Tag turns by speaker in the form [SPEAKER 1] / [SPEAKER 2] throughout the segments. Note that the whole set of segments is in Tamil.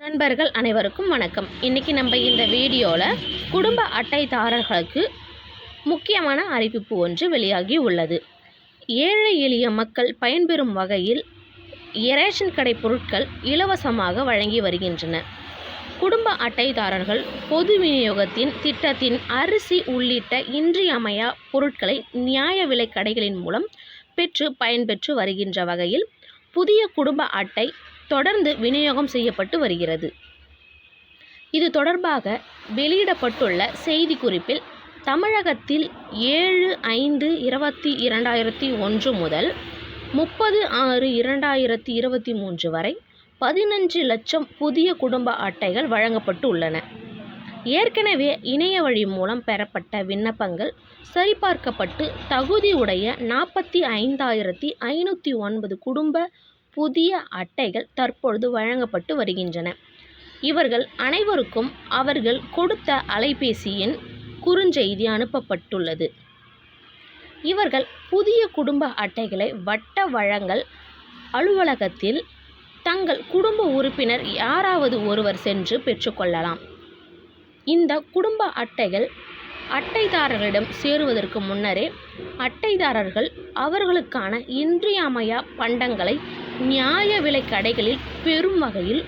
[SPEAKER 1] நண்பர்கள் அனைவருக்கும் வணக்கம். இன்றைக்கி நம்ம இந்த வீடியோவில் குடும்ப அட்டைதாரர்களுக்கு முக்கியமான அறிவிப்பு ஒன்று வெளியாகி உள்ளது. ஏழை எளிய மக்கள் பயன்பெறும் வகையில் ரேஷன் கடை பொருட்கள் இலவசமாக வழங்கி வருகின்றன. குடும்ப அட்டைதாரர்கள் பொது விநியோகத்தின் திட்டத்தின் அரிசி உள்ளிட்ட இன்றியமையா பொருட்களை நியாய விலை கடைகளின் மூலம் பெற்று பயன்பெற்று வருகின்ற வகையில் புதிய குடும்ப அட்டை தொடர்ந்து விநியோகம் செய்யப்பட்டு வருகிறது. இது தொடர்பாக வெளியிடப்பட்டுள்ள செய்திக்குறிப்பில் தமிழகத்தில் 7/5/2021 முதல் 30/6/2023 வரை 15 லட்சம் புதிய குடும்ப அட்டைகள் வழங்கப்பட்டு உள்ளன. ஏற்கனவே இணைய வழி மூலம் பெறப்பட்ட விண்ணப்பங்கள் சரிபார்க்கப்பட்டு தகுதி உடைய 45,509 குடும்ப புதிய அட்டைகள் தற்பொழுது வழங்கப்பட்டு வருகின்றன. இவர்கள் அனைவருக்கும் அவர்கள் கொடுத்த அலைபேசி எண் குறுஞ்செய்தி அனுப்பப்பட்டுள்ளது. இவர்கள் புதிய குடும்ப அட்டைகளை வட்ட வழங்கல் அலுவலகத்தில் தங்கள் குடும்ப உறுப்பினர் யாராவது ஒருவர் சென்று பெற்றுக்கொள்ளலாம். இந்த குடும்ப அட்டைகள் அட்டைதாரர்களிடம் சேருவதற்கு முன்னரே அட்டைதாரர்கள் அவர்களுக்கான இன்றியமையா பண்டங்களை நியாய விலை கடைகளில் பெறும் வகையில்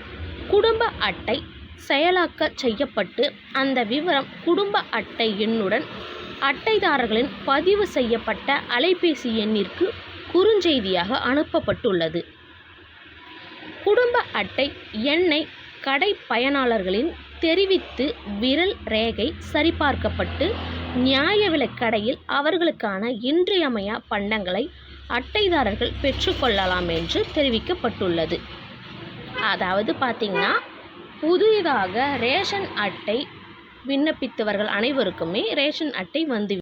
[SPEAKER 1] குடும்ப அட்டை செயலாக்க செய்யப்பட்டு அந்த விவரம் குடும்ப அட்டை எண்ணுடன் அட்டைதாரர்களின் பதிவு செய்யப்பட்ட அலைபேசி எண்ணிற்கு குறுஞ்செய்தியாக அனுப்பப்பட்டுள்ளது. குடும்ப அட்டை எண்ணை கடை பயனாளர்களின் தெரிவித்து விரல் ரேகை சரிபார்க்கப்பட்டு நியாய விலை கடையில் அவர்களுக்கான இன்றியமையா பண்டங்களை அட்டைதாரர்கள் பெற்றுக்கொள்ளலாம் என்று தெரிவிக்கப்பட்டுள்ளது. அதாவது பார்த்திங்கன்னா, புதிதாக ரேஷன் அட்டை விண்ணப்பித்தவர்கள் அனைவருக்குமே ரேஷன் அட்டை வந்து